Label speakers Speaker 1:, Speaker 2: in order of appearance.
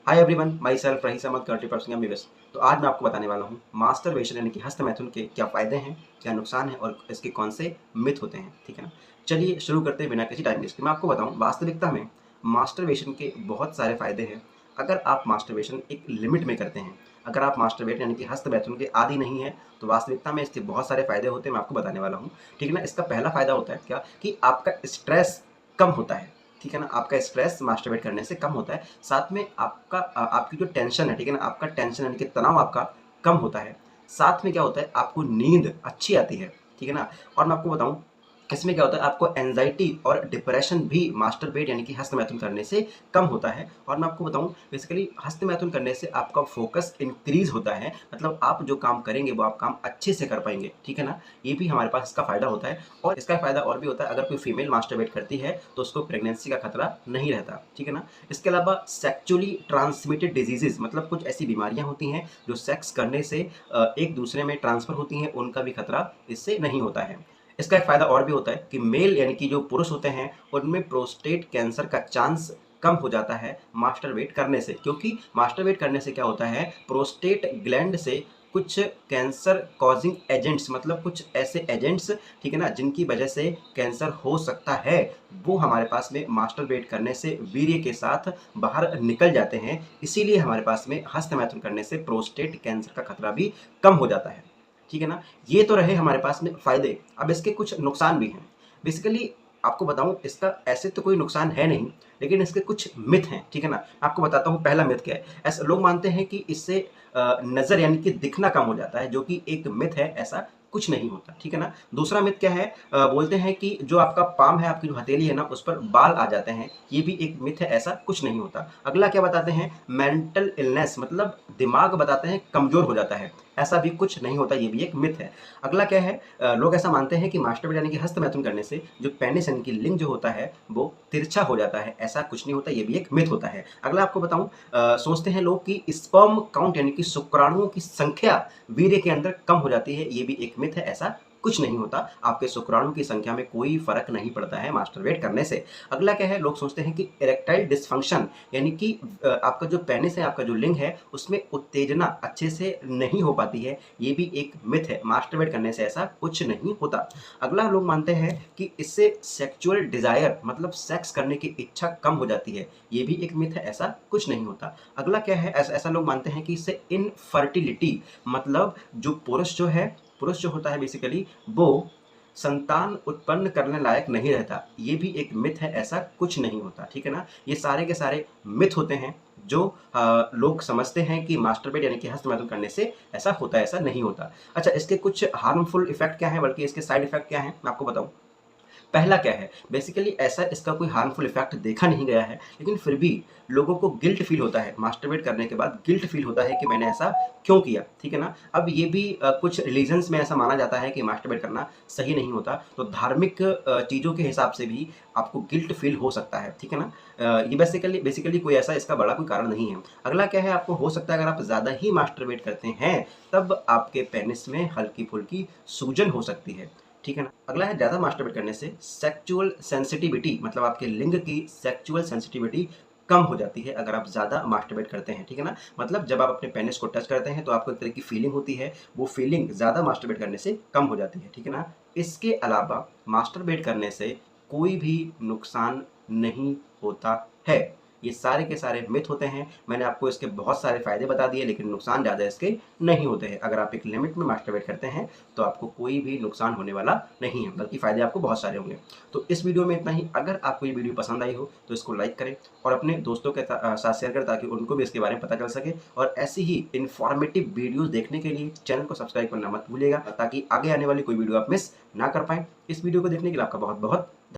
Speaker 1: हाय everyone, myself Raees Ahmad कर्टी person MBBS. तो आज मैं आपको बताने वाला हूँ मास्टरबेशन यानी कि हस्तमैथुन के क्या फ़ायदे हैं, क्या नुकसान है और इसके कौन से मिथ होते हैं। ठीक है ना। चलिए शुरू करते हैं बिना किसी टाइम वेस्ट के। मैं आपको बताऊँ, वास्तविकता में मास्टरबेशन के बहुत सारे फ़ायदे हैं अगर आप मास्टरबेशन एक लिमिट में करते हैं। अगर आप मास्टरबेट यानी कि हस्तमैथुन के आदी नहीं है तो वास्तविकता में इसके बहुत सारे फ़ायदे होते हैं, मैं आपको बताने वाला हूँ। ठीक है ना। इसका पहला फ़ायदा होता है क्या कि आपका स्ट्रेस कम होता है। ठीक है ना। आपका स्ट्रेस मास्टरबेट करने से कम होता है। साथ में आपकी जो टेंशन है, ठीक है ना, आपका टेंशन यानी कि तनाव आपका कम होता है। साथ में क्या होता है, आपको नींद अच्छी आती है। ठीक है ना। और मैं आपको बताऊं, इसमें क्या होता है, आपको एंजाइटी और डिप्रेशन भी मास्टरबेट यानी कि हस्तमैथुन करने से कम होता है। और मैं आपको बताऊं, बेसिकली हस्तमैथुन करने से आपका फोकस इंक्रीज होता है, मतलब आप जो काम करेंगे वो आप काम अच्छे से कर पाएंगे। ठीक है ना। ये भी हमारे पास इसका फायदा होता है। और इसका फायदा और भी होता है, अगर कोई फीमेल मास्टरबेट करती है तो उसको प्रेगनेंसी का खतरा नहीं रहता। ठीक है ना। इसके अलावा सेक्चुअली ट्रांसमिटेड डिजीजेज, मतलब कुछ ऐसी बीमारियां होती हैं जो सेक्स करने से एक दूसरे में ट्रांसफर होती हैं, उनका भी खतरा इससे नहीं होता है। इसका एक फायदा और भी होता है कि मेल यानी कि जो पुरुष होते हैं उनमें प्रोस्टेट कैंसर का चांस कम हो जाता है मास्टरबेट करने से, क्योंकि मास्टरबेट करने से क्या होता है, प्रोस्टेट ग्लैंड से कुछ कैंसर कॉजिंग एजेंट्स, मतलब कुछ ऐसे एजेंट्स, ठीक है ना, जिनकी वजह से कैंसर हो सकता है, वो हमारे पास में मास्टरबेट करने से वीर्य के साथ बाहर निकल जाते हैं। इसीलिए हमारे पास में हस्तमैथुन करने से प्रोस्टेट कैंसर का खतरा भी कम हो जाता है। ठीक है ना। ये तो रहे हमारे पास में फायदे। अब इसके कुछ नुकसान भी हैं। बेसिकली आपको बताऊं, इसका ऐसे तो कोई नुकसान है नहीं, लेकिन इसके कुछ मिथ हैं। ठीक है ना। आपको बताता हूं पहला मिथ क्या है। ऐसा लोग मानते हैं कि इससे नजर यानी कि दिखना कम हो जाता है, जो कि एक मिथ है। ऐसा कुछ नहीं होता। ठीक है ना। दूसरा मिथ क्या है, बोलते हैं कि जो आपका पाम है, आपकी जो हथेली है ना, उस पर बाल आ जाते हैं। ये भी एक मिथ है, ऐसा कुछ नहीं होता। अगला क्या बताते हैं, मेंटल इलनेस, मतलब दिमाग बताते हैं कमजोर हो जाता है। ऐसा भी कुछ नहीं होता, ये भी एक मिथ है। अगला क्या है, लोग ऐसा मानते हैं कि मास्टरबेट यानी कि हस्तमैथुन करने से जो पेनिस यानी कि लिंग जो होता है वो तिरछा हो जाता है। ऐसा कुछ नहीं होता, ये भी एक मिथ होता है। अगला आपको बताऊं, सोचते हैं लोग कि स्पर्म काउंट यानी कि शुक्राणुओं की संख्या वीर्य के अंदर कम हो जाती है। ये भी एक मिथ है, ऐसा कुछ नहीं होता। आपके शुक्राणु की संख्या में कोई फर्क नहीं पड़ता है मास्टरबेट करने से। अगला क्या है, लोग सोचते हैं कि इरेक्टाइल डिस्फंक्शन यानी कि आपका जो पेनिस है, आपका जो लिंग है, उसमें उत्तेजना अच्छे से नहीं हो पाती है। ये भी एक मिथ है, मास्टरबेट करने से ऐसा कुछ नहीं होता। अगला लोग मानते हैं कि इससे सेक्सुअल डिजायर, मतलब सेक्स करने की इच्छा कम हो जाती है। ये भी एक मिथ है, ऐसा कुछ नहीं होता। अगला क्या है, ऐसा लोग मानते हैं कि इससे इनफर्टिलिटी, मतलब जो पुरुष जो होता है बेसिकली, वो संतान उत्पन्न करने लायक नहीं रहता। ये भी एक मिथ है, ऐसा कुछ नहीं होता। ठीक है ना। ये सारे के सारे मिथ होते हैं जो लोग समझते हैं कि मास्टरबेट यानी कि हस्तमैथुन करने से ऐसा होता है, ऐसा नहीं होता। अच्छा, इसके कुछ हार्मफुल इफेक्ट क्या है, बल्कि इसके साइड इफेक्ट क्या है, मैं आपको बताऊं। पहला क्या है, बेसिकली ऐसा इसका कोई हार्मफुल इफेक्ट देखा नहीं गया है, लेकिन फिर भी लोगों को गिल्ट फील होता है। मास्टरबेट करने के बाद गिल्ट फील होता है कि मैंने ऐसा क्यों किया। ठीक है ना। अब ये भी कुछ रिलीजन्स में ऐसा माना जाता है कि मास्टरबेट करना सही नहीं होता, तो धार्मिक चीज़ों के हिसाब से भी आपको गिल्ट फील हो सकता है। ठीक है ना। ये बेसिकली कोई ऐसा इसका बड़ा कोई कारण नहीं है। अगला क्या है, आपको हो सकता है अगर आप ज़्यादा ही मास्टरबेट करते हैं तब आपके पेनिस में हल्की फुल्की सूजन हो सकती है। ठीक है ना। अगला है, ज़्यादा मास्टरबेट करने से सेक्चुअल सेंसिटिविटी, मतलब आपके लिंग की सेक्चुअल सेंसिटिविटी कम हो जाती है अगर आप ज़्यादा मास्टरबेट करते हैं। ठीक है ना। मतलब जब आप अपने पेनिस को टच करते हैं तो आपको एक तरह की फीलिंग होती है, वो फीलिंग ज़्यादा मास्टरबेट करने से कम हो जाती है। ठीक है ना। इसके अलावा मास्टरबेट करने से कोई भी नुकसान नहीं होता है। ये सारे के सारे मिथ होते हैं। मैंने आपको इसके बहुत सारे फायदे बता दिए, लेकिन नुकसान ज़्यादा इसके नहीं होते हैं। अगर आप एक लिमिट में मास्टरबेट करते हैं तो आपको कोई भी नुकसान होने वाला नहीं है, बल्कि फायदे आपको बहुत सारे होंगे। तो इस वीडियो में इतना ही। अगर आपको ये वीडियो पसंद आई हो तो इसको लाइक करें और अपने दोस्तों के साथ शेयर करें, ताकि उनको भी इसके बारे में पता चल सके। और ऐसी ही इन्फॉर्मेटिव वीडियोस देखने के लिए चैनल को सब्सक्राइब करना मत भूलिएगा, ताकि आगे आने वाली कोई वीडियो आप मिस ना कर पाएं। इस वीडियो को देखने के लिए आपका बहुत बहुत